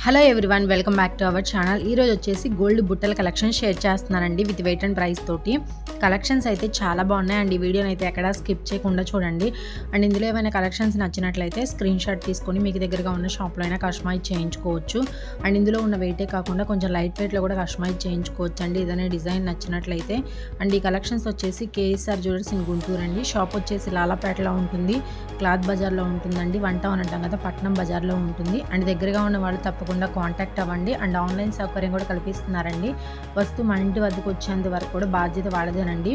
Hello everyone, welcome back to our channel. ఈరోజు వచ్చేసి gold బుట్టల collection share చేస్తున్నానండి with wait and price తోటి. Collections అయితే చాలా బాగున్నాయి అండ్ ఈ వీడియోని అయితే ఎక్కడా స్కిప్ చేయకుండా చూడండి. అండ్ ఇందులో ఏమైనా కలెక్షన్స్ నచ్చినట్లయితే స్క్రీన్ షాట్ తీసుకొని మీకు దగ్గరగా ఉన్న షాప్లో అయినా కస్టమైజ్ చేయించుకోవచ్చు. అండ్ ఇందులో ఉన్న వెయిటే కాకుండా కొంచెం లైట్ వెయిట్లో కూడా కస్టమైజ్ చేయించుకోవచ్చు అండి ఏదైనా డిజైన్ నచ్చినట్లయితే. అండ్ ఈ కలెక్షన్స్ వచ్చేసి కేఎస్ఆర్ జ్యువెలర్స్ ఇన్ గుంటూరు అండి. షాప్ వచ్చేసి లాలాపేటలో ఉంటుంది, క్లాత్ బజార్లో ఉంటుందండి. వన్ టౌన్ అంటాం కదా, పట్నం బజార్లో ఉంటుంది. అండ్ దగ్గరగా ఉన్న వాళ్ళు తప్పకుండా కాంటాక్ట్ అవ్వండి. అండ్ ఆన్లైన్ సౌకర్యం కూడా కల్పిస్తున్నారండి. వస్తువు మన ఇంటి వద్దకు వచ్చేంత వరకు కూడా బాధ్యత వాడదేనండి.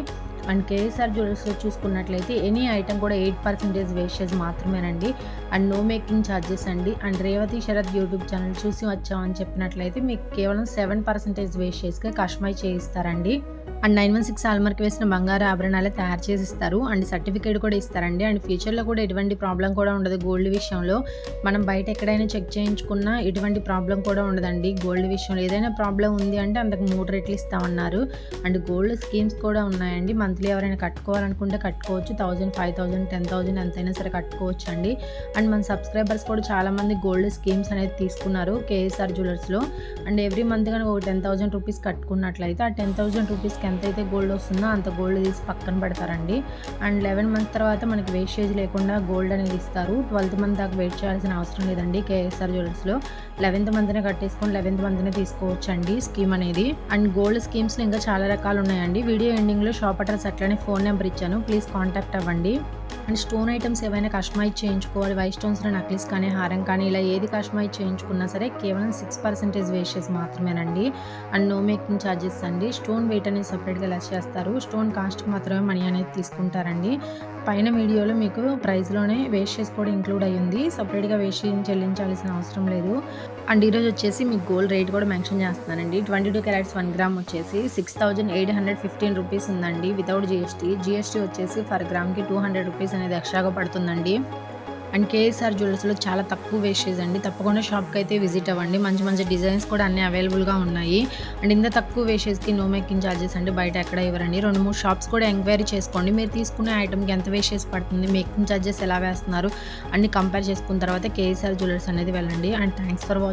అండ్ కేఎస్ఆర్ జ్యువెలర్స్లో చూసుకున్నట్లయితే ఎనీ ఐటమ్ కూడా 8% వేస్టేజ్ మాత్రమేనండి. అండ్ నో మేకింగ్ ఛార్జెస్ అండి. And Revathi Sarath YouTube channel చూసి వచ్చామని చెప్పినట్లయితే మీకు కేవలం 7% వేస్టేజ్గా కస్టమైజ్ చేయిస్తారండి. అండ్ 916 హాల్మార్క్ వేసిన బంగారు ఆభరణాలే తయారు చేసి ఇస్తారు. అండ్ సర్టిఫికేట్ కూడా ఇస్తారండి. అండ్ ఫ్యూచర్లో కూడా ఎటువంటి ప్రాబ్లం కూడా ఉండదు గోల్డ్ విషయంలో. మనం బయట ఎక్కడైనా చెక్ చేయించుకున్నా ఎటువంటి ప్రాబ్లం కూడా ఉండదండి గోల్డ్ విషయంలో. ఏదైనా ప్రాబ్లం ఉంది అంటే అంతకు 3 రెట్లు ఇస్తామన్నారు. అండ్ గోల్డ్ స్కీమ్స్ కూడా ఉన్నాయండి. మంత్లీ ఎవరైనా కట్టుకోవాలనుకుంటే కట్టుకోవచ్చు. 1000, 5000, 10,000 ఎంతైనా సరే కట్టుకోవచ్చు అండి. అండ్ మన సబ్స్క్రైబర్స్ కూడా చాలామంది గోల్డ్ స్కీమ్స్ అనేది తీసుకున్నారు కేఎస్ఆర్ జ్యువెలర్స్లో. అండ్ ఎవ్రీ మంత్ కనుక ఒక 10,000 రూపీస్ కట్టుకున్నట్లయితే ఆ 10,000 రూపీస్కి ఎంతైతే గోల్డ్ వస్తుందో అంత గోల్డ్ తీసి పక్కన పెడతారండి. అండ్ 11 మంత్ తర్వాత మనకి వేస్టేజ్ లేకుండా గోల్డ్ అనేది ఇస్తారు. 12th మంత్ దాకా వెయిట్ చేయాల్సిన అవసరం లేదండి కేఎస్ఆర్ జ్యువెలర్స్లో. 11th మంత్నే కట్టేసుకొని 11th మంత్నే తీసుకోవచ్చు అండి స్కీమ్ అనేది. అండ్ గోల్డ్ స్కీమ్స్లో ఇంకా చాలా రకాలు ఉన్నాయండి. వీడియో ఎండింగ్లో షాప్ అడ్రస్ అట్లనే ఫోన్ నెంబర్ ఇచ్చాను, ప్లీజ్ కాంటాక్ట్ అవ్వండి. అండ్ స్టోన్ ఐటమ్స్ ఏవైనా కస్టమైజ్ చేయించుకోవాలి, వైట్ స్టోన్స్లో నక్లీస్ కానీ హారం కానీ ఇలా ఏది కస్టమైజ్ చేయించుకున్నా సరే కేవలం 6% వేస్టేజ్ మాత్రమేనండి. అండ్ నో మేకింగ్ ఛార్జెస్ అండి. స్టోన్ వెయిట్ అనేది సపరేట్గా లెస్ చేస్తారు. స్టోన్ కాస్ట్కి మాత్రమే మనీ అనేది తీసుకుంటారండి. పైన వీడియోలో మీకు ప్రైస్లోనే వేస్టేజ్ కూడా ఇంక్లూడ్ అయ్యింది, సపరేట్గా వేస్టేజ్ చెల్లించాల్సిన అవసరం లేదు. అండ్ ఈరోజు వచ్చేసి మీకు గోల్డ్ రేట్ కూడా మెన్షన్ చేస్తున్నానండి. 22 క్యారెట్స్ 1 గ్రామ్ వచ్చేసి 6,815 రూపీస్ ఉందండి వితౌట్ జిఎస్టీ. జిఎస్టీ వచ్చేసి ఫర్ గ్రామ్కి 200 రూపీస్ అనేది ఎక్స్ట్రాగా పడుతుందండి. అండ్ కేఎస్ఆర్ జ్యువెలర్స్లో చాలా తక్కువ వేస్టేజ్ అండి. తప్పకుండా షాప్కి అయితే విజిట్ అవ్వండి. మంచి మంచి డిజైన్స్ కూడా అన్నీ అవైలబుల్గా ఉన్నాయి. అండ్ ఇంత తక్కువ వేస్టేజ్కి నో మేకింగ్ ఛార్జెస్ అంటే బయట ఎక్కడ ఇవ్వరండి. 2-3 షాప్స్ కూడా ఎంక్వైరీ చేసుకోండి. మీరు తీసుకునే ఐటమ్కి ఎంత వేస్టేజ్ పడుతుంది, మేకింగ్ ఛార్జెస్ ఎలా వేస్తున్నారు అన్ని కంపేర్ చేసుకున్న తర్వాత కేఎస్ఆర్ జ్యువెలర్స్ అనేది వెళ్ళండి. And thanks for watching.